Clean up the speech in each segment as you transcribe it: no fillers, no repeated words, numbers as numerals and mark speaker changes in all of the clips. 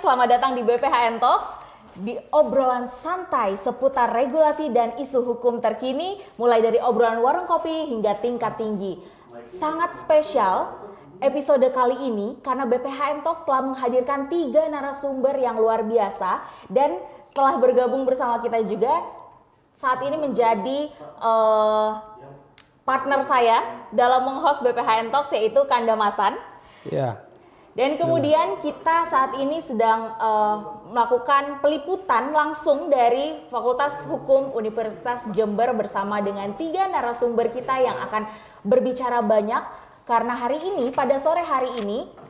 Speaker 1: selamat datang di BPHN Talks, di obrolan santai seputar regulasi dan isu hukum terkini, mulai dari obrolan warung kopi hingga tingkat tinggi. Sangat spesial episode kali ini karena BPHN Talks telah menghadirkan 3 narasumber yang luar biasa dan telah bergabung bersama kita juga saat ini menjadi partner saya dalam meng-host BPHN Talks, yaitu Kanda Masan.
Speaker 2: Ya.
Speaker 1: Dan kemudian kita saat ini sedang melakukan peliputan langsung dari Fakultas Hukum Universitas Jember bersama dengan 3 narasumber kita yang akan berbicara banyak. Karena hari ini, pada sore hari ini,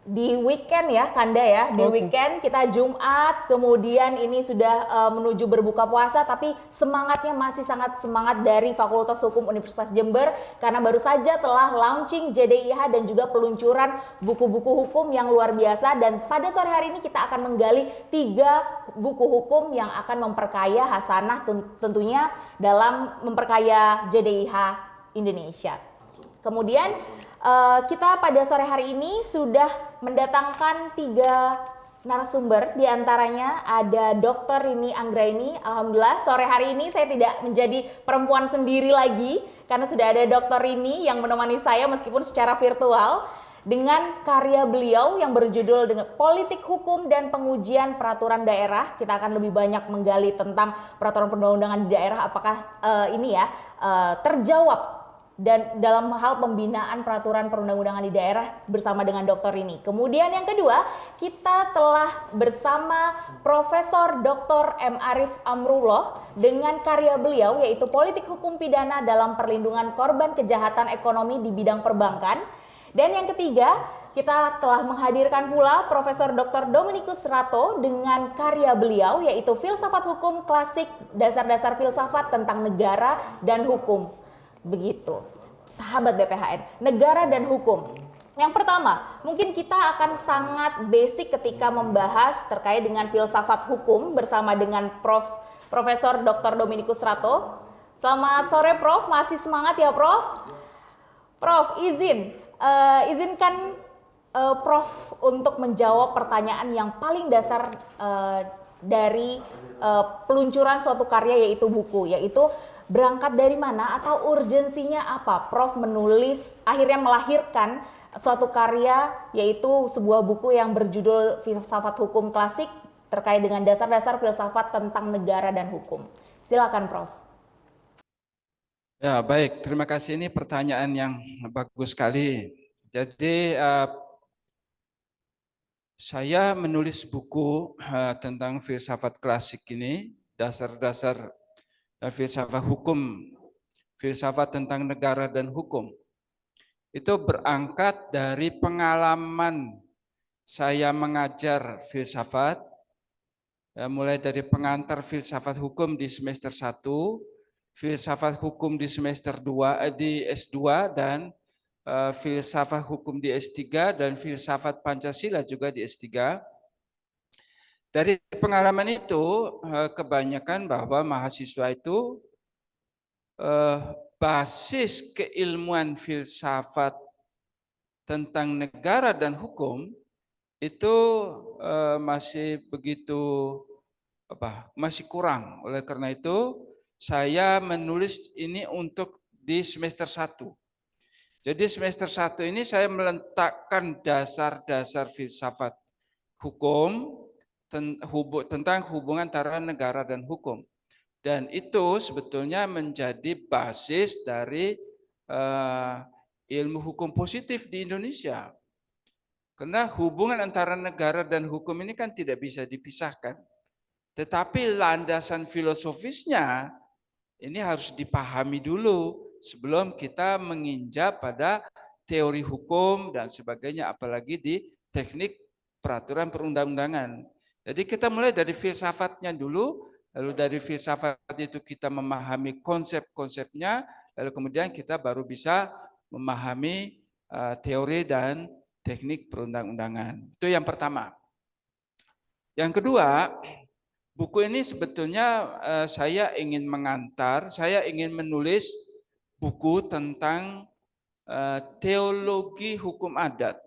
Speaker 1: di weekend ya Kanda ya, di weekend kita Jumat, kemudian ini sudah menuju berbuka puasa, tapi semangatnya masih sangat semangat dari Fakultas Hukum Universitas Jember karena baru saja telah launching JDIH dan juga peluncuran buku-buku hukum yang luar biasa. Dan pada sore hari ini kita akan menggali 3 buku hukum yang akan memperkaya hasanah tentunya dalam memperkaya JDIH Indonesia. Kemudian kita pada sore hari ini sudah mendatangkan 3 narasumber, diantaranya ada Dr. Rini Anggraini. Alhamdulillah sore hari ini saya tidak menjadi perempuan sendiri lagi karena sudah ada Dr. Rini yang menemani saya meskipun secara virtual dengan karya beliau yang berjudul dengan Politik Hukum dan Pengujian Peraturan Daerah. Kita akan lebih banyak menggali tentang peraturan perundang-undangan di daerah, apakah terjawab dan dalam hal pembinaan peraturan perundang-undangan di daerah bersama dengan Dr. Rini. Kemudian yang kedua, kita telah bersama Profesor Dr. M. Arief Amrullah dengan karya beliau yaitu Politik Hukum Pidana dalam Perlindungan Korban Kejahatan Ekonomi di Bidang Perbankan. Dan yang ketiga, kita telah menghadirkan pula Profesor Dr. Dominikus Rato dengan karya beliau yaitu Filsafat Hukum Klasik, Dasar-dasar Filsafat tentang Negara dan Hukum. Begitu, sahabat BPHN, negara dan hukum. Yang pertama, mungkin kita akan sangat basic ketika membahas terkait dengan filsafat hukum bersama dengan Profesor Dr. Dominikus Rato. Selamat sore Prof, masih semangat ya Prof? Prof, izinkan Prof untuk menjawab pertanyaan yang paling dasar dari peluncuran suatu karya yaitu buku, yaitu berangkat dari mana atau urgensinya apa Prof menulis, akhirnya melahirkan suatu karya yaitu sebuah buku yang berjudul Filsafat Hukum Klasik terkait dengan dasar-dasar filsafat tentang negara dan hukum. Silakan Prof.
Speaker 2: Ya, baik. Terima kasih. Ini pertanyaan yang bagus sekali. Jadi saya menulis buku tentang filsafat klasik ini, dasar-dasar dan filsafat hukum, filsafat tentang negara dan hukum. Itu berangkat dari pengalaman saya mengajar filsafat, mulai dari pengantar filsafat hukum di semester 1, filsafat hukum di semester 2, di S2, dan filsafat hukum di S3, dan filsafat Pancasila juga di S3. Dari pengalaman itu, kebanyakan bahwa mahasiswa itu basis keilmuan filsafat tentang negara dan hukum itu masih masih kurang. Oleh karena itu, saya menulis ini untuk di semester 1. Jadi semester 1 ini saya meletakkan dasar-dasar filsafat hukum tentang hubungan antara negara dan hukum. Dan itu sebetulnya menjadi basis dari ilmu hukum positif di Indonesia. Karena hubungan antara negara dan hukum ini kan tidak bisa dipisahkan. Tetapi landasan filosofisnya ini harus dipahami dulu sebelum kita menginjak pada teori hukum dan sebagainya, apalagi di teknik peraturan perundang-undangan. Jadi kita mulai dari filsafatnya dulu, lalu dari filsafat itu kita memahami konsep-konsepnya, lalu kemudian kita baru bisa memahami teori dan teknik perundang-undangan. Itu yang pertama. Yang kedua, buku ini sebetulnya saya ingin menulis buku tentang teologi hukum adat.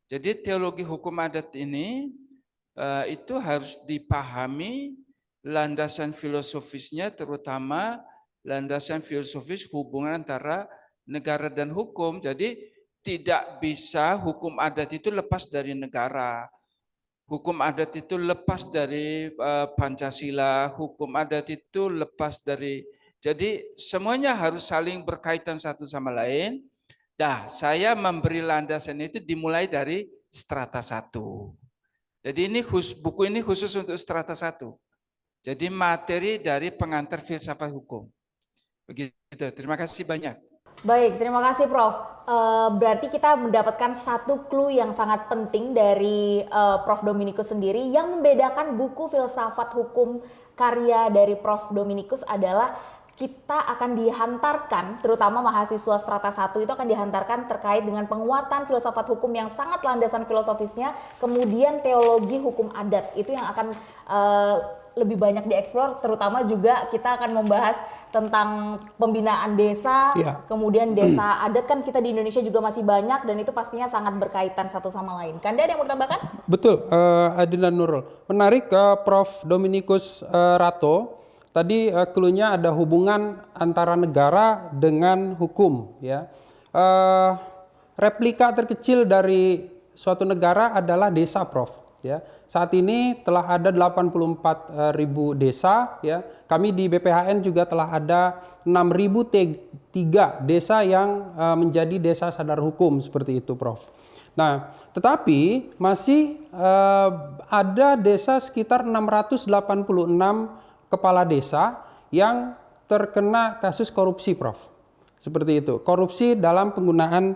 Speaker 2: Jadi teologi hukum adat ini itu harus dipahami landasan filosofisnya, terutama landasan filosofis hubungan antara negara dan hukum. Jadi tidak bisa hukum adat itu lepas dari negara. Hukum adat itu lepas dari Pancasila, hukum adat itu lepas dari, jadi semuanya harus saling berkaitan satu sama lain. Nah, saya memberi landasan itu dimulai dari strata 1. Jadi ini buku ini khusus untuk strata 1. Jadi materi dari pengantar filsafat hukum. Begitu. Terima kasih banyak.
Speaker 1: Baik, terima kasih Prof. Berarti kita mendapatkan satu clue yang sangat penting dari Prof. Dominikus sendiri. Yang membedakan buku filsafat hukum karya dari Prof. Dominikus adalah kita akan dihantarkan, terutama mahasiswa strata 1 itu akan dihantarkan terkait dengan penguatan filsafat hukum yang sangat landasan filosofisnya, kemudian teologi hukum adat itu yang akan lebih banyak dieksplor, terutama juga kita akan membahas tentang pembinaan desa, kemudian desa adat kan kita di Indonesia juga masih banyak dan itu pastinya sangat berkaitan satu sama lain. Kanda ada yang mau tambahkan?
Speaker 3: Betul, Adina Nurul. Menarik, Prof. Dominikus Rato. Tadi clue-nya ada hubungan antara negara dengan hukum. Ya, replika terkecil dari suatu negara adalah desa, Prof. Ya, saat ini telah ada 84.000 desa. Ya, kami di BPHN juga telah ada 6.003 desa yang menjadi desa sadar hukum seperti itu, Prof. Nah, tetapi masih ada desa sekitar 686 kepala desa yang terkena kasus korupsi, Prof. Seperti itu. Korupsi dalam penggunaan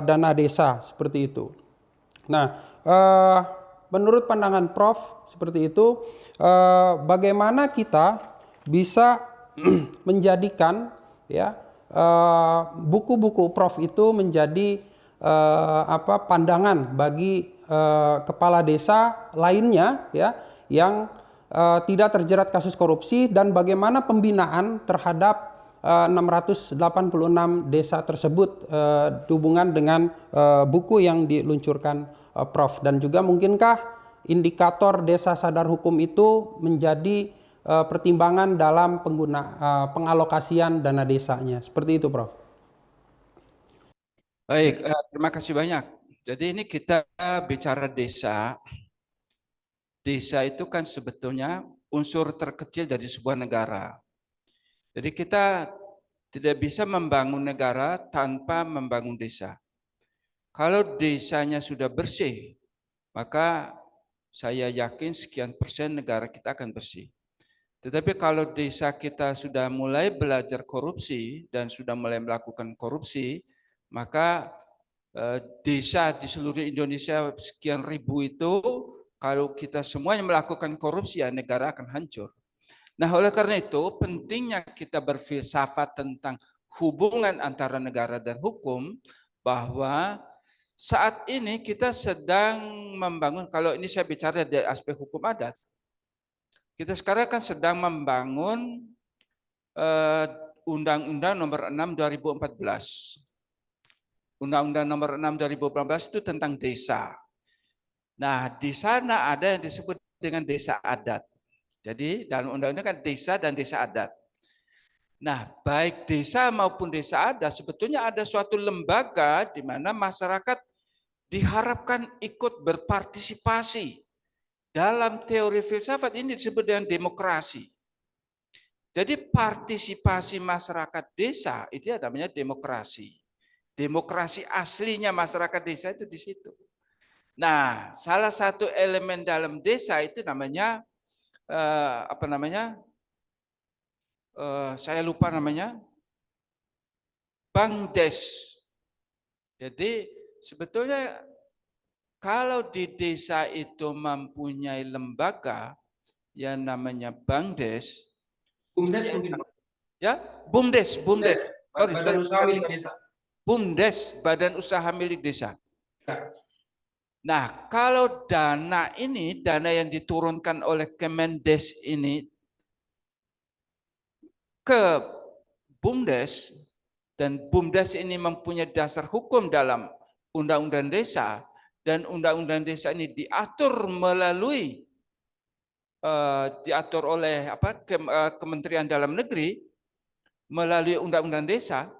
Speaker 3: dana desa, seperti itu. Nah, menurut pandangan Prof seperti itu, bagaimana kita bisa menjadikan ya buku-buku Prof itu menjadi pandangan bagi kepala desa lainnya ya yang tidak terjerat kasus korupsi, dan bagaimana pembinaan terhadap 686 desa tersebut hubungan dengan buku yang diluncurkan Prof. Dan juga mungkinkah indikator desa sadar hukum itu menjadi pertimbangan dalam pengalokasian dana desanya. Seperti itu, Prof.
Speaker 2: Baik, terima kasih banyak. Jadi ini kita bicara desa. Desa itu kan sebetulnya unsur terkecil dari sebuah negara. Jadi kita tidak bisa membangun negara tanpa membangun desa. Kalau desanya sudah bersih, maka saya yakin sekian persen negara kita akan bersih. Tetapi kalau desa kita sudah mulai belajar korupsi dan sudah mulai melakukan korupsi, maka desa di seluruh Indonesia sekian ribu itu, kalau kita semuanya melakukan korupsi, ya negara akan hancur. Nah, oleh karena itu pentingnya kita berfilsafat tentang hubungan antara negara dan hukum, bahwa saat ini kita sedang membangun, kalau ini saya bicara dari aspek hukum adat, kita sekarang kan sedang membangun Undang-Undang Nomor 6 2014. Undang-Undang Nomor 6 2014 itu tentang desa. Nah, di sana ada yang disebut dengan desa adat. Jadi dalam undang-undang kan desa dan desa adat. Nah, baik desa maupun desa adat sebetulnya ada suatu lembaga di mana masyarakat diharapkan ikut berpartisipasi. Dalam teori filsafat ini disebut dengan demokrasi. Jadi partisipasi masyarakat desa itu namanya demokrasi. Demokrasi aslinya masyarakat desa itu di situ. Nah, salah satu elemen dalam desa itu namanya saya lupa namanya, Bangdes. Jadi sebetulnya kalau di desa itu mempunyai lembaga yang namanya Bangdes,
Speaker 3: BUMDes mungkin.
Speaker 2: ya, BUMDes,
Speaker 3: Badan Usaha Milik Desa.
Speaker 2: BUMDes, Badan Usaha Milik Desa.
Speaker 3: Ya.
Speaker 2: Nah, kalau dana ini, dana yang diturunkan oleh Kemendes ini ke BUMDes, dan BUMDes ini mempunyai dasar hukum dalam Undang-Undang Desa, dan undang-undang desa ini diatur oleh Kementerian Dalam Negeri melalui undang-undang desa,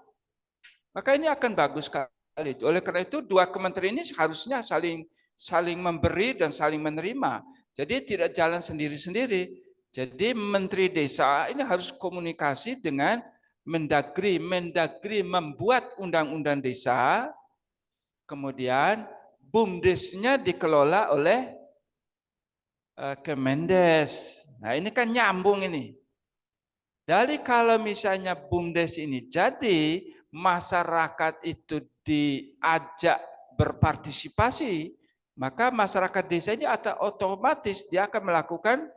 Speaker 2: maka ini akan bagus sekali. Oleh karena itu dua kementerian ini harusnya saling memberi dan saling menerima. Jadi tidak jalan sendiri-sendiri. Jadi Menteri Desa ini harus komunikasi dengan Mendagri. Mendagri membuat undang-undang desa, kemudian BUMDes-nya dikelola oleh Kemendes. Nah ini kan nyambung ini. Jadi kalau misalnya BUMDes ini jadi, masyarakat itu diajak berpartisipasi, maka masyarakat desa ini otomatis dia akan melakukan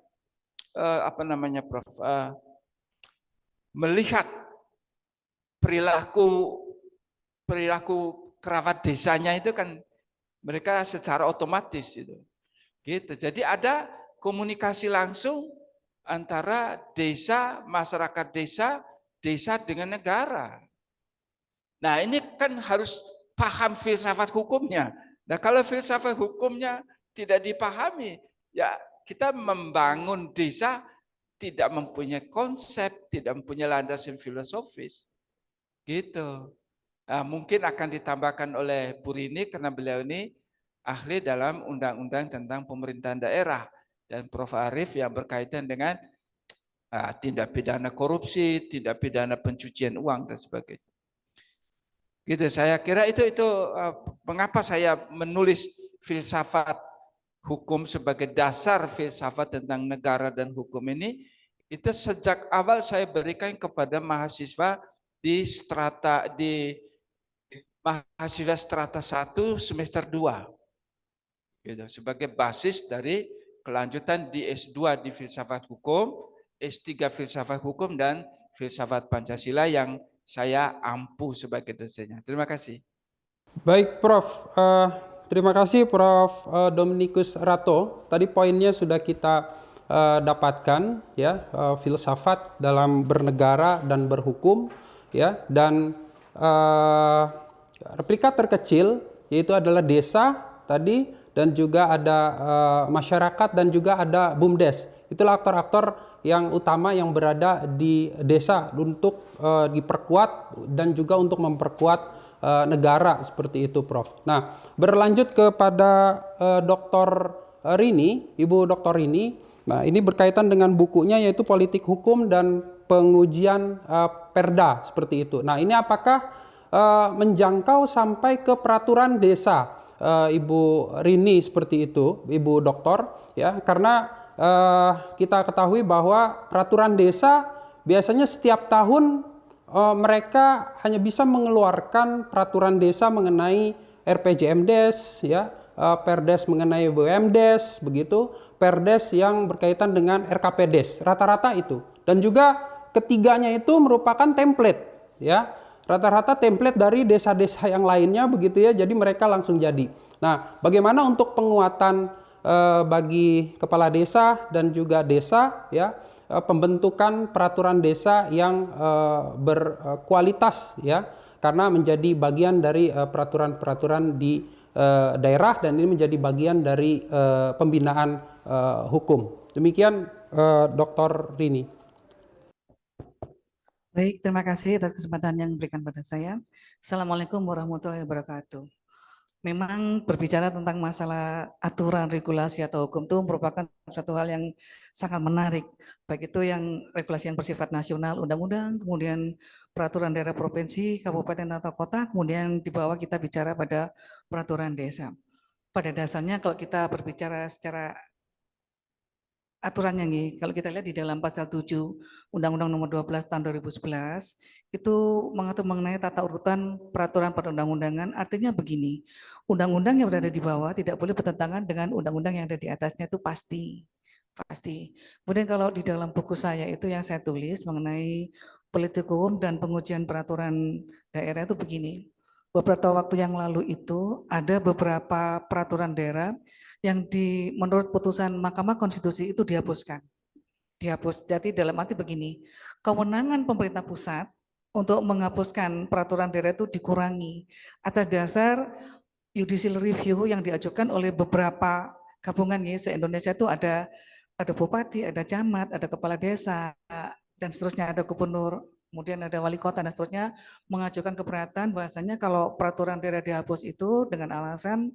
Speaker 2: Prof, melihat perilaku kerabat desanya itu kan mereka secara otomatis itu. Gitu. Jadi ada komunikasi langsung antara desa, masyarakat desa, desa dengan negara. Nah ini kan harus paham filsafat hukumnya. Nah kalau filsafat hukumnya tidak dipahami, ya kita membangun desa tidak mempunyai konsep, tidak mempunyai landasan filosofis. Gitu. Nah, mungkin akan ditambahkan oleh Bu Rini karena beliau ini ahli dalam undang-undang tentang pemerintahan daerah. Dan Prof. Arief yang berkaitan dengan tindak pidana korupsi, tindak pidana pencucian uang dan sebagainya. Gitu, saya kira itu mengapa saya menulis filsafat hukum sebagai dasar filsafat tentang negara dan hukum ini, itu sejak awal saya berikan kepada mahasiswa di mahasiswa strata 1 semester 2. Gitu, sebagai basis dari kelanjutan di S2 di filsafat hukum, S3 filsafat hukum dan filsafat Pancasila yang saya ampuh sebagai dosennya. Terima kasih.
Speaker 3: Baik, Prof. Terima kasih, Prof. Dominikus Rato. Tadi poinnya sudah kita dapatkan, ya, filsafat dalam bernegara dan berhukum, ya, dan replika terkecil yaitu adalah desa tadi, dan juga ada masyarakat dan juga ada BUMDes. Itulah aktor-aktor yang utama yang berada di desa untuk diperkuat dan juga untuk memperkuat negara seperti itu, Prof. Nah, berlanjut kepada Dr. Rini, Ibu Dr. Rini. Nah, ini berkaitan dengan bukunya yaitu Politik Hukum dan Pengujian Perda seperti itu. Nah, ini apakah menjangkau sampai ke peraturan desa, Ibu Rini seperti itu, Ibu Doktor, ya, karena kita ketahui bahwa peraturan desa biasanya setiap tahun mereka hanya bisa mengeluarkan peraturan desa mengenai RPJMdes, ya, Perdes mengenai BUMDes, begitu, Perdes yang berkaitan dengan RKPdes, rata-rata itu. Dan juga ketiganya itu merupakan template, ya, rata-rata template dari desa-desa yang lainnya, begitu ya. Jadi mereka langsung jadi. Nah, bagaimana untuk penguatan bagi kepala desa dan juga desa, ya, pembentukan peraturan desa yang berkualitas, ya, karena menjadi bagian dari peraturan-peraturan di daerah dan ini menjadi bagian dari pembinaan hukum. Demikian Dr. Rini.
Speaker 4: Baik, terima kasih atas kesempatan yang diberikan pada saya. Assalamualaikum warahmatullahi wabarakatuh. Memang berbicara tentang masalah aturan, regulasi atau hukum itu merupakan suatu hal yang sangat menarik. Baik itu yang regulasi yang bersifat nasional, undang-undang, kemudian peraturan daerah provinsi, kabupaten atau kota, kemudian di bawah kita bicara pada peraturan desa. Pada dasarnya kalau kita berbicara secara aturannya nih, kalau kita lihat di dalam pasal 7 Undang-Undang Nomor 12 tahun 2011 itu mengatur mengenai tata urutan peraturan perundang-undangan. Artinya begini, undang-undang yang berada di bawah tidak boleh bertentangan dengan undang-undang yang ada di atasnya, itu pasti. Kemudian kalau di dalam buku saya itu yang saya tulis mengenai politik hukum dan pengujian peraturan daerah itu begini. Beberapa waktu yang lalu itu ada beberapa peraturan daerah yang menurut putusan Mahkamah Konstitusi itu dihapuskan. Jadi dalam arti begini, kewenangan pemerintah pusat untuk menghapuskan peraturan daerah itu dikurangi atas dasar judicial review yang diajukan oleh beberapa gabungan ya, se-Indonesia itu ada bupati, ada camat, ada kepala desa, dan seterusnya, ada gubernur, kemudian ada wali kota dan seterusnya, mengajukan keberatan bahwasanya kalau peraturan daerah dihapus itu dengan alasan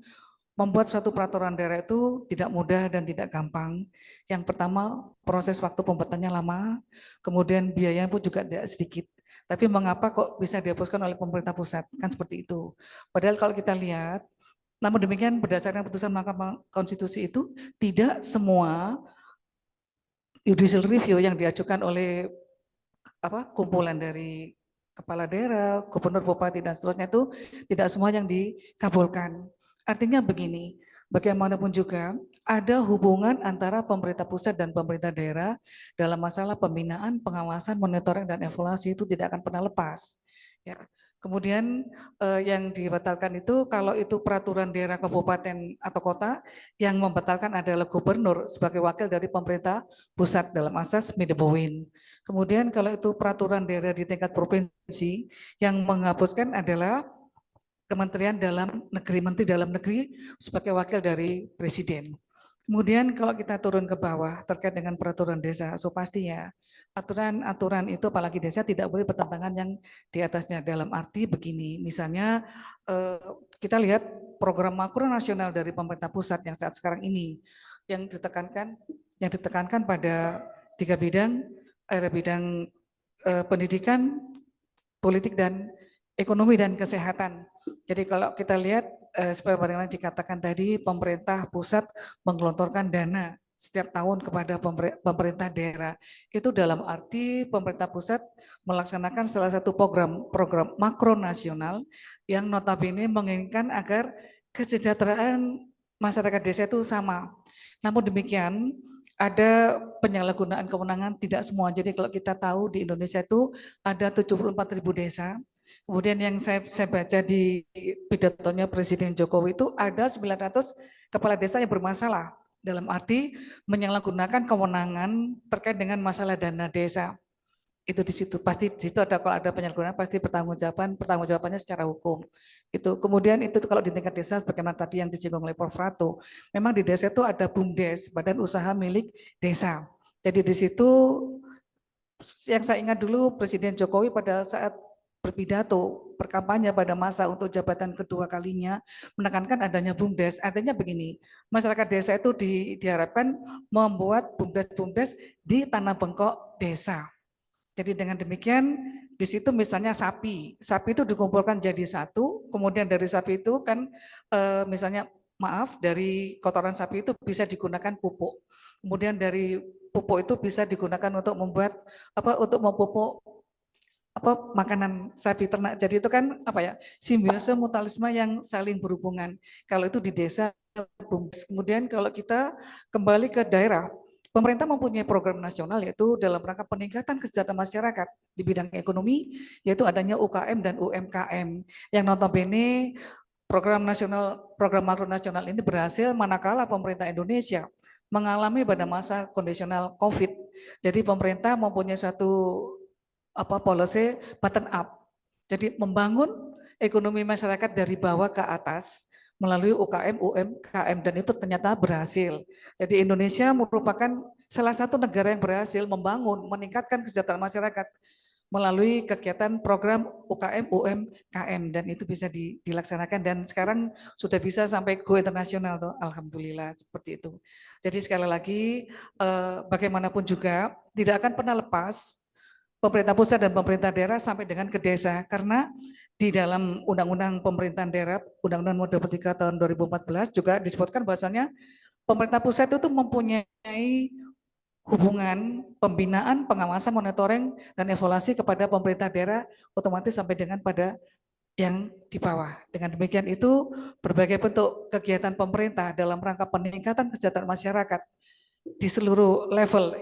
Speaker 4: membuat suatu peraturan daerah itu tidak mudah dan tidak gampang. Yang pertama, proses waktu pembuatannya lama, kemudian biayanya pun juga tidak sedikit. Tapi mengapa kok bisa dihapuskan oleh pemerintah pusat? Kan seperti itu. Padahal kalau kita lihat, namun demikian berdasarkan putusan Mahkamah Konstitusi itu tidak semua judicial review yang diajukan oleh kumpulan dari kepala daerah, gubernur, bupati dan seterusnya itu tidak semua yang dikabulkan. Artinya begini, bagaimanapun juga ada hubungan antara pemerintah pusat dan pemerintah daerah dalam masalah pembinaan, pengawasan, monitoring dan evaluasi itu tidak akan pernah lepas. Ya. Kemudian yang dibatalkan itu kalau itu peraturan daerah kabupaten atau kota, yang membatalkan adalah gubernur sebagai wakil dari pemerintah pusat dalam asas Midebowin. Kemudian kalau itu peraturan daerah di tingkat provinsi, yang menghapuskan adalah Kementerian Dalam Negeri, Menteri Dalam Negeri sebagai wakil dari Presiden. Kemudian kalau kita turun ke bawah terkait dengan peraturan desa, so pastinya aturan-aturan itu apalagi desa tidak boleh bertentangan yang di atasnya, dalam arti begini, misalnya kita lihat program makro nasional dari pemerintah pusat yang saat sekarang ini yang ditekankan pada 3 bidang, ada bidang pendidikan, politik dan ekonomi dan kesehatan. Jadi kalau kita lihat seperti bagaimana dikatakan tadi, pemerintah pusat menggelontorkan dana setiap tahun kepada pemerintah daerah. Itu dalam arti pemerintah pusat melaksanakan salah satu program makro nasional yang notabene menginginkan agar kesejahteraan masyarakat desa itu sama. Namun demikian, ada penyalahgunaan kewenangan tidak semua. Jadi kalau kita tahu di Indonesia itu ada 74.000 desa. Kemudian yang saya baca di pidatonya Presiden Jokowi itu ada 900 kepala desa yang bermasalah. Dalam arti menyalahgunakan kewenangan terkait dengan masalah dana desa. Itu di situ pasti di situ ada, kalau ada penyalahgunaan pasti pertanggungjawabannya secara hukum. Itu kemudian itu kalau di tingkat desa sebagaimana tadi yang disinggung oleh Prof. Ratu, memang di desa itu ada BUMDes, Badan Usaha Milik Desa. Jadi di situ yang saya ingat dulu Presiden Jokowi pada saat berpidato berkampanye pada masa untuk jabatan kedua kalinya menekankan adanya BUMDes. Artinya begini, masyarakat desa itu diharapkan membuat BUMDes di tanah bengkok desa. Jadi dengan demikian di situ misalnya sapi itu dikumpulkan jadi satu, kemudian dari sapi itu kan misalnya dari kotoran sapi itu bisa digunakan pupuk. Kemudian dari pupuk itu bisa digunakan untuk membuat untuk memupuk makanan sapi ternak. Jadi itu kan simbiose mutualisme yang saling berhubungan. Kalau itu di desa, kemudian kalau kita kembali ke daerah, pemerintah mempunyai program nasional yaitu dalam rangka peningkatan kesejahteraan masyarakat di bidang ekonomi, yaitu adanya UKM dan UMKM yang notabene program makro nasional ini berhasil manakala pemerintah Indonesia mengalami pada masa kondisional COVID. Jadi pemerintah mempunyai satu policy bottom up. Jadi membangun ekonomi masyarakat dari bawah ke atas melalui UKM, UMKM, dan itu ternyata berhasil. Jadi Indonesia merupakan salah satu negara yang berhasil membangun, meningkatkan kesejahteraan masyarakat melalui kegiatan program UKM, UMKM, dan itu bisa dilaksanakan dan sekarang sudah bisa sampai go internasional, alhamdulillah seperti itu. Jadi sekali lagi bagaimanapun juga tidak akan pernah lepas pemerintah pusat dan pemerintah daerah sampai dengan ke desa, karena di dalam Undang-Undang Pemerintahan Daerah, Undang-Undang Nomor 23 tahun 2014 juga disebutkan bahwasanya pemerintah pusat itu mempunyai hubungan pembinaan, pengawasan, monitoring, dan evaluasi kepada pemerintah daerah otomatis sampai dengan pada yang di bawah. Dengan demikian itu berbagai bentuk kegiatan pemerintah dalam rangka peningkatan kesejahteraan masyarakat di seluruh level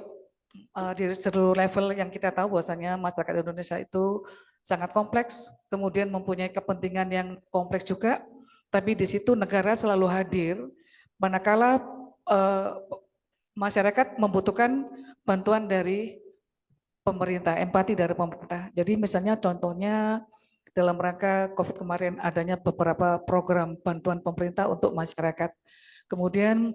Speaker 4: yang kita tahu bahwasanya masyarakat Indonesia itu sangat kompleks, kemudian mempunyai kepentingan yang kompleks juga, tapi di situ negara selalu hadir manakala masyarakat membutuhkan bantuan dari pemerintah, empati dari pemerintah. Jadi misalnya contohnya dalam rangka COVID kemarin adanya beberapa program bantuan pemerintah untuk masyarakat. Kemudian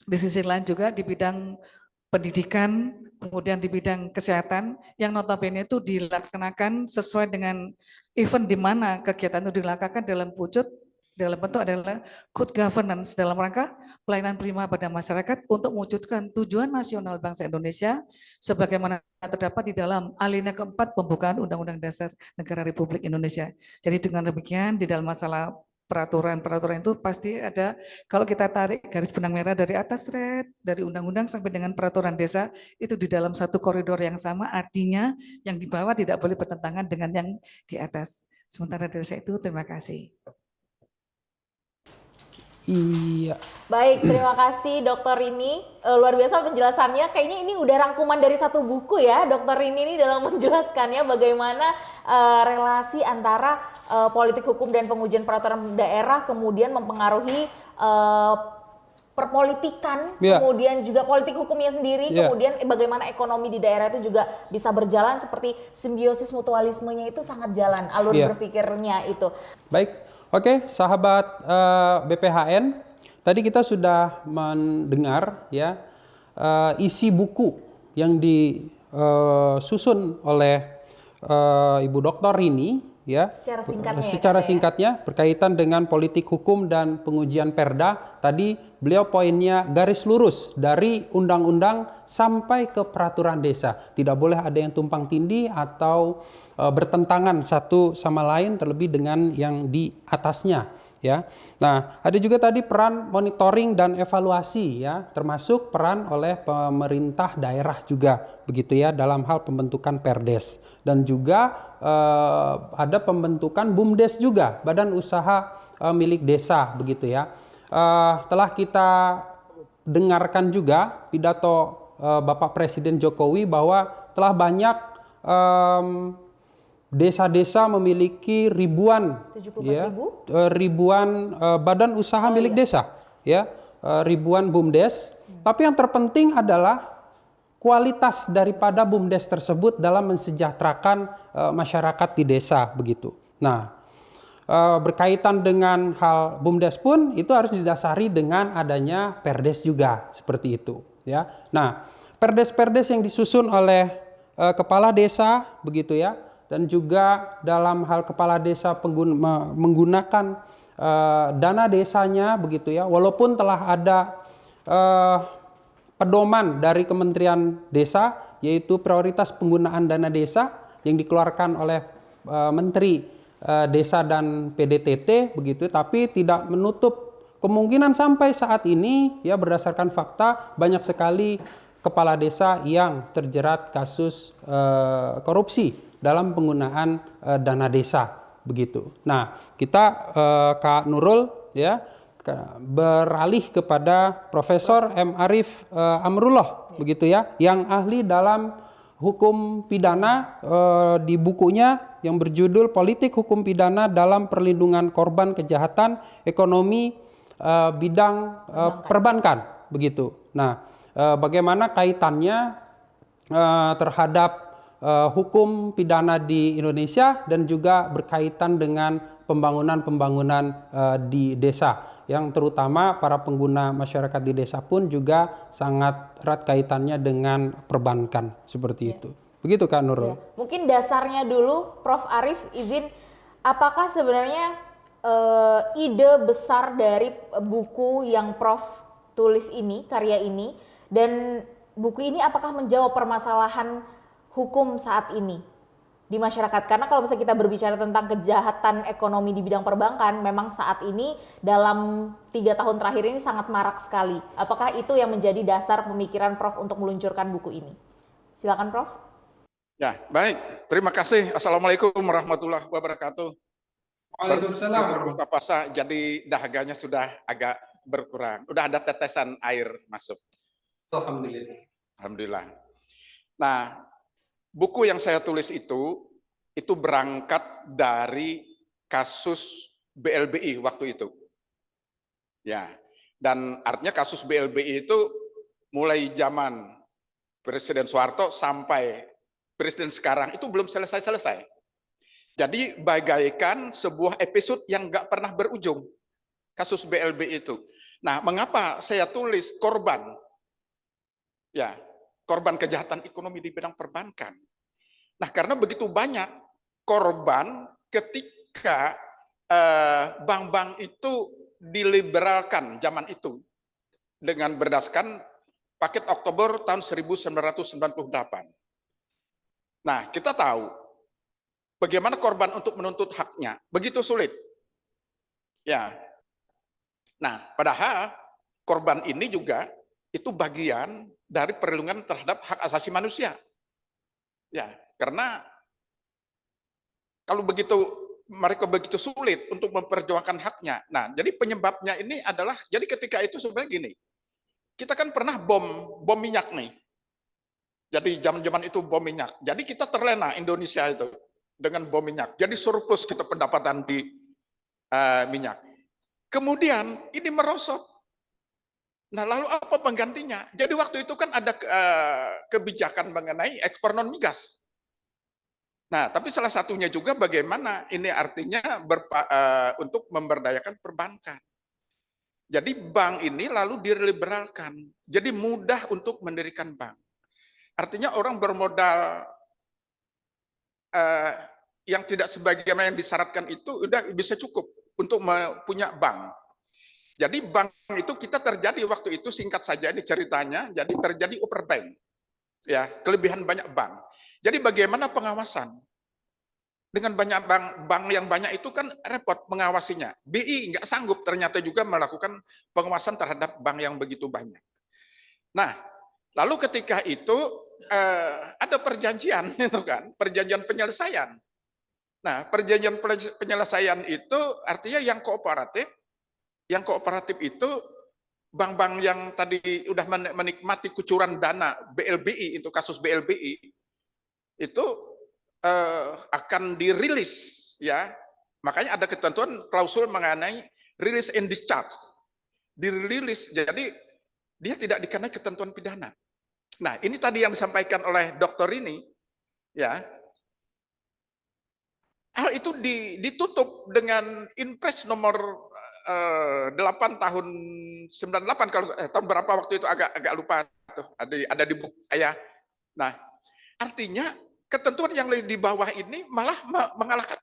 Speaker 4: di sisi lain juga di bidang pendidikan, kemudian di bidang kesehatan yang notabene itu dilaksanakan sesuai dengan event di mana kegiatan itu dilakukan dalam bentuk adalah good governance dalam rangka pelayanan prima pada masyarakat untuk mewujudkan tujuan nasional bangsa Indonesia sebagaimana terdapat di dalam alinea keempat pembukaan Undang-Undang Dasar Negara Republik Indonesia. Jadi dengan demikian di dalam masalah peraturan itu pasti ada, kalau kita tarik garis benang merah dari atas dari undang-undang sampai dengan peraturan desa itu di dalam satu koridor yang sama, artinya yang di bawah tidak boleh bertentangan dengan yang di atas. Sementara dari saya itu terima kasih.
Speaker 3: Iya.
Speaker 1: Baik, terima kasih Dokter Rini. Luar biasa penjelasannya. Kayaknya ini udah rangkuman dari satu buku ya, Dokter Rini ini dalam menjelaskannya bagaimana relasi antara politik hukum dan pengujian peraturan daerah kemudian mempengaruhi perpolitikan, kemudian juga politik hukumnya sendiri, kemudian bagaimana ekonomi di daerah itu juga bisa berjalan seperti simbiosis mutualismenya itu sangat jalan, alur berpikirnya itu. Baik.
Speaker 3: Oke, sahabat BPHN, tadi kita sudah mendengar ya isi buku yang disusun oleh Ibu Doktor Rini ya. Secara singkatnya berkaitan dengan politik hukum dan pengujian Perda. Tadi beliau poinnya garis lurus dari undang-undang sampai ke peraturan desa. Tidak boleh ada yang tumpang tindih atau bertentangan satu sama lain terlebih dengan yang di atasnya ya. Nah, ada juga tadi peran monitoring dan evaluasi ya, termasuk peran oleh pemerintah daerah juga begitu ya dalam hal pembentukan Perdes dan juga ada pembentukan BUMDes juga, badan usaha milik desa begitu ya. Telah kita dengarkan juga pidato Bapak Presiden Jokowi bahwa telah banyak desa-desa memiliki ribuan badan usaha milik desa ya, ribuan BUMDes. Tapi yang terpenting adalah kualitas daripada BUMDes tersebut dalam mensejahterakan masyarakat di desa begitu. Nah, berkaitan dengan hal BUMDes pun itu harus didasari dengan adanya Perdes juga seperti itu ya. Nah, Perdes-Perdes yang disusun oleh kepala desa begitu ya, dan juga dalam hal kepala desa menggunakan dana desanya begitu ya, walaupun telah ada pedoman dari Kementerian Desa yaitu prioritas penggunaan dana desa yang dikeluarkan oleh Menteri Desa dan PDTT begitu, tapi tidak menutup kemungkinan sampai saat ini ya berdasarkan fakta banyak sekali kepala desa yang terjerat kasus korupsi dalam penggunaan dana desa begitu. Nah, kita Kak Nurul ya beralih kepada Profesor M. Arif Amrullah begitu ya, yang ahli dalam hukum pidana di bukunya yang berjudul Politik Hukum Pidana dalam Perlindungan Korban Kejahatan Ekonomi Bidang Perbankan begitu. Nah, bagaimana kaitannya terhadap hukum pidana di Indonesia dan juga berkaitan dengan pembangunan-pembangunan di desa yang terutama para pengguna masyarakat di desa pun juga sangat erat kaitannya dengan perbankan seperti itu. Begitu Kak Nurul.
Speaker 1: Mungkin dasarnya dulu Prof. Arif izin, apakah sebenarnya ide besar dari buku yang Prof tulis ini, karya ini, dan buku ini apakah menjawab permasalahan hukum saat ini di masyarakat? Karena kalau misalnya kita berbicara tentang kejahatan ekonomi di bidang perbankan, memang saat ini dalam 3 tahun terakhir ini sangat marak sekali. Apakah itu yang menjadi dasar pemikiran Prof untuk meluncurkan buku ini? Silakan Prof.
Speaker 5: Ya, baik. Terima kasih. Assalamualaikum warahmatullahi wabarakatuh.
Speaker 3: Waalaikumsalam.
Speaker 5: Berbuka puasa, jadi dahaganya sudah agak berkurang. Udah ada tetesan air masuk.
Speaker 3: Alhamdulillah.
Speaker 5: Alhamdulillah. Nah, buku yang saya tulis itu berangkat dari kasus BLBI waktu itu. Ya, dan artinya kasus BLBI itu mulai zaman Presiden Soeharto sampai Presiden sekarang itu belum selesai-selesai. Jadi bagaikan sebuah episode yang nggak pernah berujung, kasus BLBI itu. Nah, mengapa saya tulis korban? Ya, korban kejahatan ekonomi di bidang perbankan. Nah, karena begitu banyak korban ketika bank-bank itu diliberalkan zaman itu dengan berdasarkan paket Oktober tahun 1998. Nah, kita tahu bagaimana korban untuk menuntut haknya begitu sulit. Ya. Nah, padahal korban ini juga itu bagian dari perlindungan terhadap hak asasi manusia. Ya, karena kalau mereka begitu sulit untuk memperjuangkan haknya. Nah, jadi penyebabnya ini adalah, jadi ketika itu sebenarnya gini, kita kan pernah bom minyak nih. Jadi zaman-zaman itu bom minyak. Jadi kita terlena Indonesia itu dengan bom minyak. Jadi surplus kita pendapatan di minyak. Kemudian ini merosot. Nah, lalu apa penggantinya? Jadi waktu itu kan ada kebijakan mengenai ekspor non migas. Nah, tapi salah satunya juga bagaimana ini artinya untuk memberdayakan perbankan. Jadi bank ini lalu diliberalkan. Jadi mudah untuk mendirikan bank. Artinya orang bermodal yang tidak sebagaimana yang disyaratkan itu udah bisa cukup untuk punya bank. Jadi bank itu kita terjadi waktu itu, singkat saja ini ceritanya, jadi terjadi overbank. Ya, kelebihan banyak bank. Jadi bagaimana pengawasan? Dengan banyak bank yang banyak itu kan repot mengawasinya. BI nggak sanggup ternyata juga melakukan pengawasan terhadap bank yang begitu banyak. Nah, lalu ketika itu ada perjanjian itu kan, perjanjian penyelesaian. Nah, perjanjian penyelesaian itu artinya yang kooperatif itu bank-bank yang tadi udah menikmati kucuran dana BLBI, itu kasus BLBI itu akan dirilis, ya. Makanya ada ketentuan klausul mengenai release and discharge. Dirilis, jadi dia tidak dikenai ketentuan pidana. Nah, ini tadi yang disampaikan oleh dokter ini, ya. Hal itu ditutup dengan Inpres nomor 8 tahun 98, kalau tahun berapa waktu itu agak lupa tuh, ada di buku saya. Nah, artinya ketentuan yang di bawah ini malah mengalahkan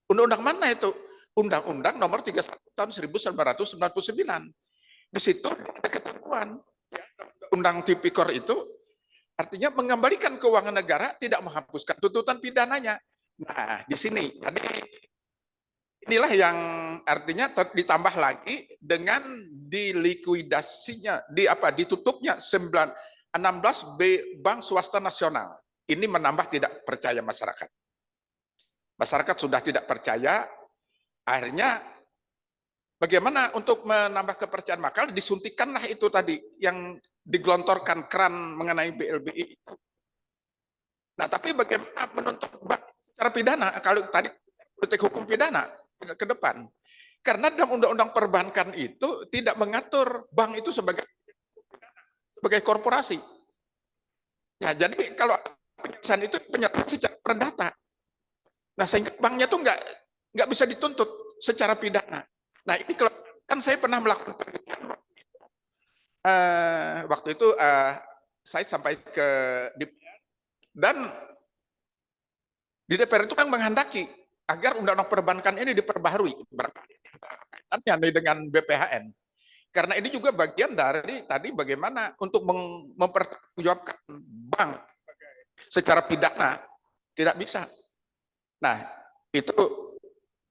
Speaker 5: undang-undang mana itu? Undang-Undang nomor 31 tahun 1999. Di situ ada ketentuan, ya, Undang Tipikor itu artinya mengembalikan keuangan negara, tidak menghapuskan tuntutan pidananya. Nah, di sini tadi inilah yang artinya ditambah lagi dengan dilikuidasinya, ditutupnya 16 bank swasta nasional. Ini menambah tidak percaya masyarakat. Masyarakat sudah tidak percaya, akhirnya bagaimana untuk menambah kepercayaan? Maka disuntikanlah itu tadi yang digelontorkan keran mengenai BLBI itu. Nah, tapi bagaimana menuntut bank secara pidana? Kalau tadi politik hukum pidana ke depan, karena dalam undang-undang perbankan itu tidak mengatur bank itu sebagai korporasi. Ya, jadi kalau penyelesaian itu penyelesaian secara perdata. Nah, sehingga banknya tuh nggak bisa dituntut secara pidana. Nah, ini kalau kan saya pernah melakukan penelitian waktu itu saya sampai ke DPR, dan di DPR itu kan menghendaki agar undang-undang perbankan ini diperbaharui kaitannya dengan BPHN. Karena ini juga bagian dari tadi bagaimana untuk mempertanggungjawabkan bank secara pidana, tidak bisa. Nah, itu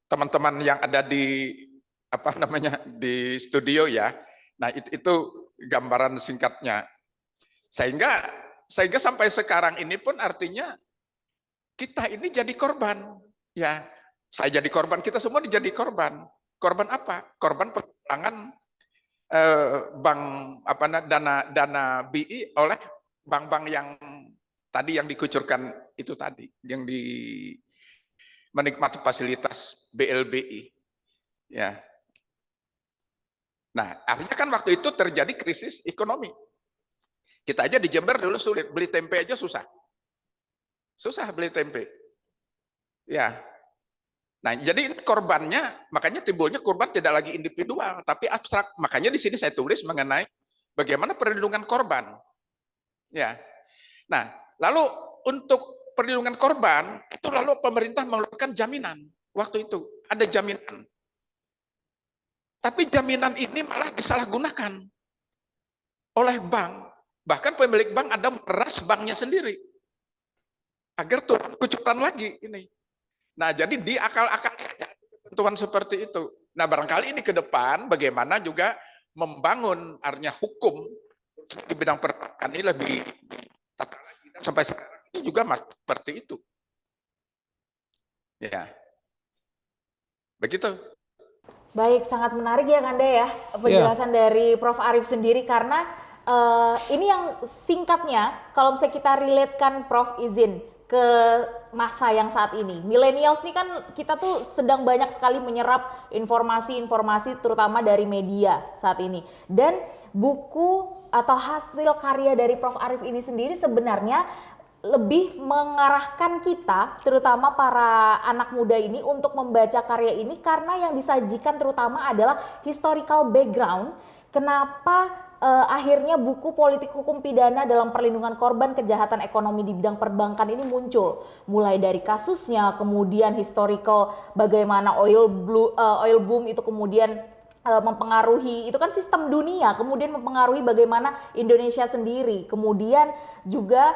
Speaker 5: teman-teman yang ada di di studio ya. Nah, itu gambaran singkatnya. Sehingga sampai sekarang ini pun artinya kita ini jadi korban. Ya, saya jadi korban, kita semua jadi korban. Korban apa? Korban pengurangan bank dana BI oleh bank-bank yang tadi yang dikucurkan itu tadi, yang menikmati fasilitas BLBI. Ya. Nah, artinya kan waktu itu terjadi krisis ekonomi. Kita aja di Jember dulu sulit, beli tempe aja susah. Susah beli tempe. Ya, Nah, jadi korbannya, makanya timbulnya korban tidak lagi individual, tapi abstrak. Makanya di sini saya tulis mengenai bagaimana perlindungan korban. Ya. Nah, lalu untuk perlindungan korban, itu lalu pemerintah mengeluarkan jaminan. Waktu itu ada jaminan. Tapi jaminan ini malah disalahgunakan oleh bank. Bahkan pemilik bank ada meras banknya sendiri. Agar turun kucuran lagi ini. Nah, jadi di akal-akal ketentuan seperti itu. Nah, barangkali ini ke depan bagaimana juga membangun artinya hukum di bidang perbankan ini lebih tata lagi. Dan sampai sekarang ini juga seperti itu. Ya. Begitu.
Speaker 1: Baik, sangat menarik ya Kanda ya penjelasan dari Prof. Arief sendiri, karena ini yang singkatnya kalau misalnya kita relatekan, Prof izin ke masa yang saat ini. Millennials ini kan kita tuh sedang banyak sekali menyerap informasi-informasi terutama dari media saat ini. Dan buku atau hasil karya dari Prof. Arief ini sendiri sebenarnya lebih mengarahkan kita, terutama para anak muda ini, untuk membaca karya ini karena yang disajikan terutama adalah historical background. Kenapa akhirnya buku Politik Hukum Pidana dalam Perlindungan Korban Kejahatan Ekonomi di Bidang Perbankan ini muncul. Mulai dari kasusnya, kemudian historical bagaimana oil boom itu kemudian mempengaruhi, itu kan sistem dunia, kemudian mempengaruhi bagaimana Indonesia sendiri, kemudian juga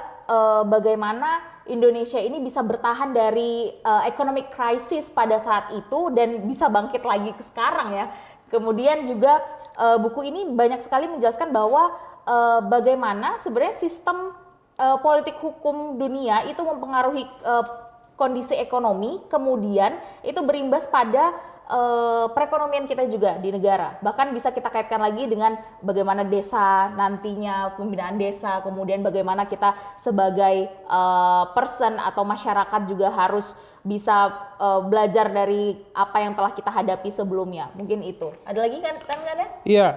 Speaker 1: bagaimana Indonesia ini bisa bertahan dari economic crisis pada saat itu dan bisa bangkit lagi ke sekarang ya. Kemudian juga buku ini banyak sekali menjelaskan bahwa bagaimana sebenarnya sistem politik hukum dunia itu mempengaruhi kondisi ekonomi, kemudian itu berimbas pada perekonomian kita juga di negara. Bahkan bisa kita kaitkan lagi dengan bagaimana desa nantinya, pembinaan desa, kemudian bagaimana kita sebagai person atau masyarakat juga harus bisa belajar dari apa yang telah kita hadapi sebelumnya. Mungkin itu. Ada lagi kan ada?
Speaker 3: Iya,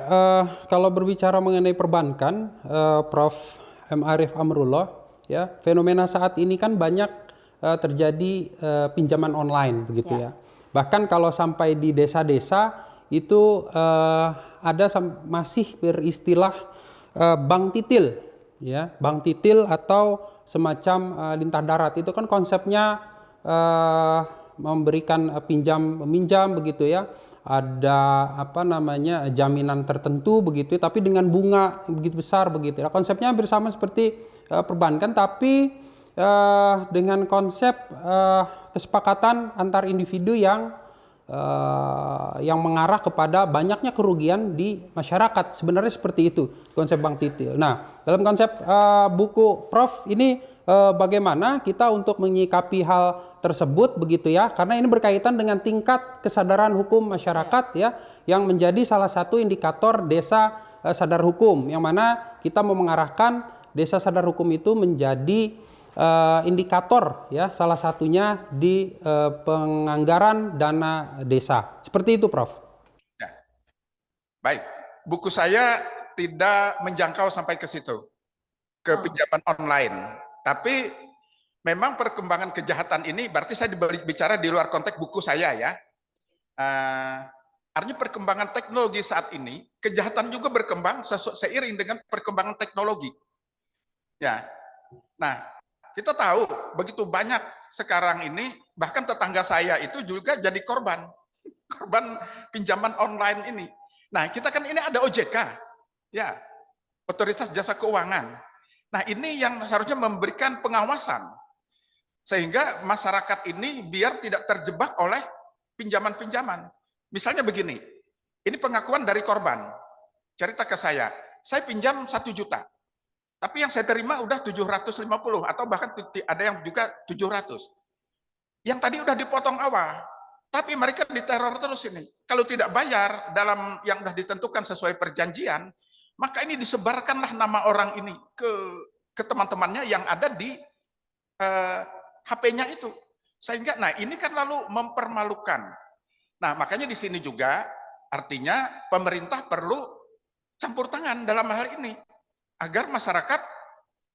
Speaker 3: kalau berbicara mengenai perbankan, Prof. M. Arief Amrullah, ya, fenomena saat ini kan banyak terjadi pinjaman online begitu ya. Bahkan kalau sampai di desa-desa itu ada masih beristilah bank titil, ya, bank titil atau semacam lintah darat. Itu kan konsepnya memberikan meminjam begitu ya. Ada apa namanya jaminan tertentu begitu, tapi dengan bunga begitu besar begitu. Nah, konsepnya hampir sama seperti perbankan, tapi dengan konsep kesepakatan antar individu yang mengarah kepada banyaknya kerugian di masyarakat. Sebenarnya seperti itu konsep bank titil. Nah, dalam konsep buku Prof ini bagaimana kita untuk menyikapi hal tersebut begitu ya, karena ini berkaitan dengan tingkat kesadaran hukum masyarakat ya, yang menjadi salah satu indikator desa sadar hukum, yang mana kita mau mengarahkan desa sadar hukum itu menjadi indikator ya, salah satunya di penganggaran dana desa. Seperti itu, Prof.
Speaker 5: Ya. Baik, buku saya tidak menjangkau sampai ke situ, ke pinjaman online. Tapi memang perkembangan kejahatan ini, berarti saya bicara di luar konteks buku saya ya. Artinya perkembangan teknologi saat ini, kejahatan juga berkembang seiring dengan perkembangan teknologi. Ya, nah kita tahu begitu banyak sekarang ini, bahkan tetangga saya itu juga jadi korban pinjaman online ini. Nah, kita kan ini ada OJK, ya, Otoritas Jasa Keuangan. Nah, ini yang seharusnya memberikan pengawasan sehingga masyarakat ini biar tidak terjebak oleh pinjaman-pinjaman. Misalnya begini, ini pengakuan dari korban, cerita ke saya pinjam 1 juta. Tapi yang saya terima udah 750 atau bahkan ada yang juga 700. Yang tadi udah dipotong awal, tapi mereka diteror terus ini. Kalau tidak bayar dalam yang udah ditentukan sesuai perjanjian, maka ini disebarkanlah nama orang ini ke teman-temannya yang ada di HP-nya itu. Sehingga, nah ini kan lalu mempermalukan. Nah makanya di sini juga artinya pemerintah perlu campur tangan dalam hal ini. Agar masyarakat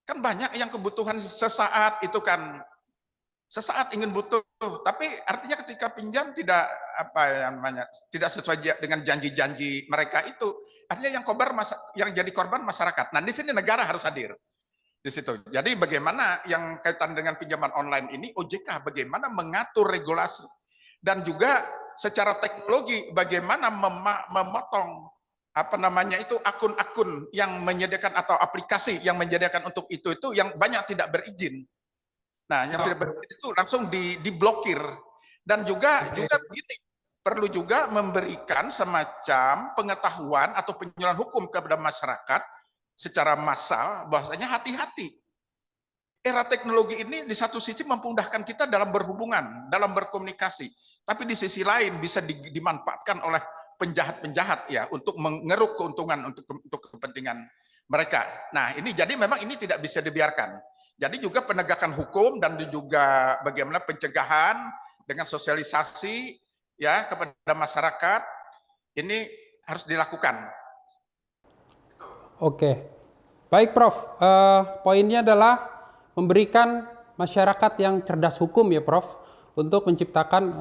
Speaker 5: kan banyak yang kebutuhan sesaat itu kan sesaat ingin butuh, tapi artinya ketika pinjam tidak tidak sesuai dengan janji-janji mereka itu, artinya yang jadi korban masyarakat. Nah, di sini negara harus hadir di situ. Jadi bagaimana yang kaitan dengan pinjaman online ini, OJK bagaimana mengatur regulasi dan juga secara teknologi bagaimana memotong akun-akun yang menyediakan atau aplikasi yang menyediakan untuk itu yang banyak tidak berizin. Nah, yang tidak berizin itu langsung diblokir. Dan juga begini, perlu juga memberikan semacam pengetahuan atau penyuluhan hukum kepada masyarakat secara massal bahwasanya hati-hati. Era teknologi ini di satu sisi memudahkan kita dalam berhubungan, dalam berkomunikasi, tapi di sisi lain bisa dimanfaatkan oleh penjahat-penjahat ya untuk mengeruk keuntungan untuk kepentingan mereka. Nah, ini jadi memang ini tidak bisa dibiarkan. Jadi juga penegakan hukum dan juga bagaimana pencegahan dengan sosialisasi ya kepada masyarakat ini harus dilakukan.
Speaker 3: Oke, baik Prof. Poinnya adalah memberikan masyarakat yang cerdas hukum ya Prof, untuk menciptakan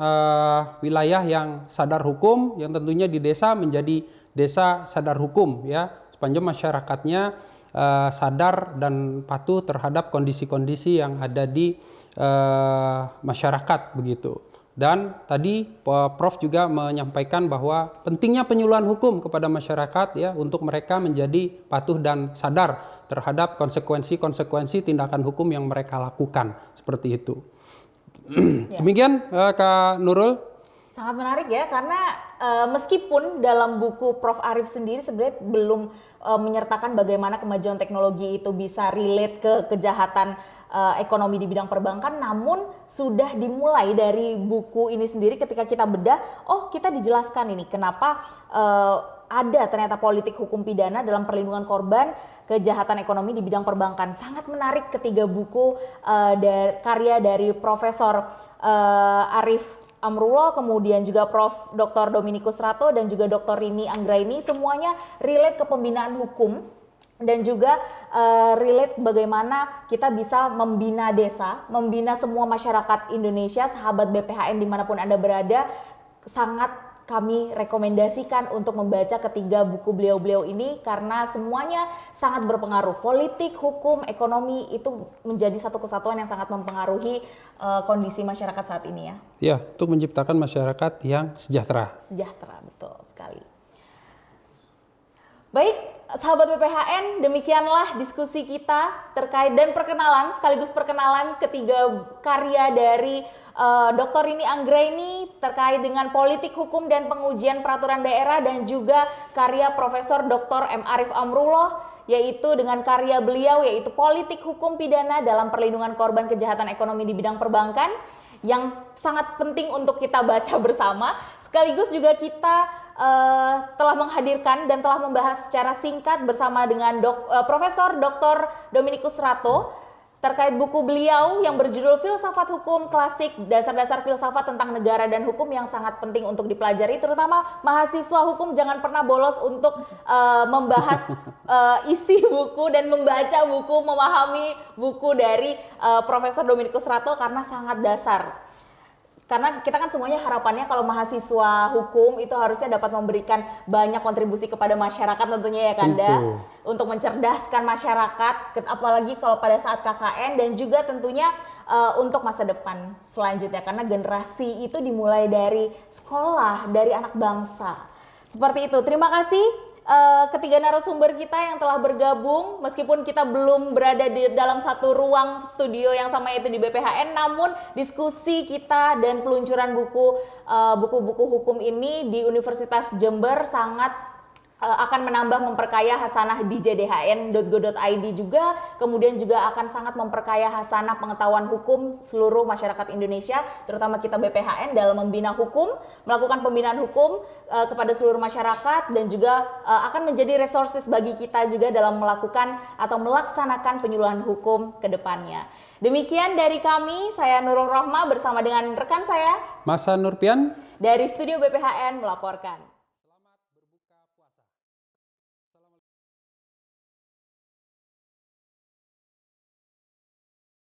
Speaker 3: wilayah yang sadar hukum, yang tentunya di desa menjadi desa sadar hukum ya, sepanjang masyarakatnya sadar dan patuh terhadap kondisi-kondisi yang ada di masyarakat begitu. Dan tadi Prof juga menyampaikan bahwa pentingnya penyuluhan hukum kepada masyarakat ya, untuk mereka menjadi patuh dan sadar terhadap konsekuensi-konsekuensi tindakan hukum yang mereka lakukan, seperti itu. Demikian Kak Nurul.
Speaker 1: Sangat menarik ya, karena meskipun dalam buku Prof. Arief sendiri sebenarnya belum menyertakan bagaimana kemajuan teknologi itu bisa relate ke kejahatan ekonomi di bidang perbankan, namun sudah dimulai dari buku ini sendiri ketika kita bedah, oh kita dijelaskan ini kenapa ada ternyata politik hukum pidana dalam perlindungan korban kejahatan ekonomi di bidang perbankan. Sangat menarik ketiga buku karya dari Profesor Arief Amrullah, kemudian juga Prof. Dr. Dominikus Rato dan juga Dr. Rini Anggraini, semuanya relate ke pembinaan hukum dan juga relate bagaimana kita bisa membina desa, membina semua masyarakat Indonesia, sahabat BPHN dimanapun Anda berada. Sangat kami rekomendasikan untuk membaca ketiga buku beliau-beliau ini karena semuanya sangat berpengaruh. Politik, hukum, ekonomi itu menjadi satu kesatuan yang sangat mempengaruhi kondisi masyarakat saat ini ya.
Speaker 3: Ya, untuk menciptakan masyarakat yang sejahtera.
Speaker 1: Sejahtera, betul sekali. Baik, sahabat BPHN, demikianlah diskusi kita terkait dan sekaligus perkenalan ketiga karya dari Dr. Rini Anggraini terkait dengan politik hukum dan pengujian peraturan daerah, dan juga karya Profesor Dr. M. Arief Amrullah yaitu dengan karya beliau yaitu politik hukum pidana dalam perlindungan korban kejahatan ekonomi di bidang perbankan, yang sangat penting untuk kita baca bersama. Sekaligus juga kita telah menghadirkan dan telah membahas secara singkat bersama dengan Profesor Dr. Dominikus Rato terkait buku beliau yang berjudul Filsafat Hukum Klasik, Dasar-Dasar Filsafat tentang Negara dan Hukum, yang sangat penting untuk dipelajari, terutama mahasiswa hukum jangan pernah bolos untuk membahas isi buku dan membaca buku, memahami buku dari Profesor Dominikus Rato karena sangat dasar. Karena kita kan semuanya harapannya kalau mahasiswa hukum itu harusnya dapat memberikan banyak kontribusi kepada masyarakat tentunya ya Kanda. Untuk mencerdaskan masyarakat, apalagi kalau pada saat KKN, dan juga tentunya untuk masa depan selanjutnya. Karena generasi itu dimulai dari sekolah, dari anak bangsa. Seperti itu, terima kasih ketiga narasumber kita yang telah bergabung, meskipun kita belum berada di dalam satu ruang studio yang sama yaitu di BPHN, namun diskusi kita dan peluncuran buku-buku hukum ini di Universitas Jember sangat akan menambah memperkaya hasanah di jdhn.go.id juga, kemudian juga akan sangat memperkaya hasanah pengetahuan hukum seluruh masyarakat Indonesia, terutama kita BPHN dalam membina hukum, melakukan pembinaan hukum kepada seluruh masyarakat, dan juga akan menjadi resources bagi kita juga dalam melakukan atau melaksanakan penyuluhan hukum ke depannya. Demikian dari kami, saya Nurul Rohma bersama dengan rekan saya
Speaker 3: Masa Nurpian
Speaker 1: dari Studio BPHN melaporkan.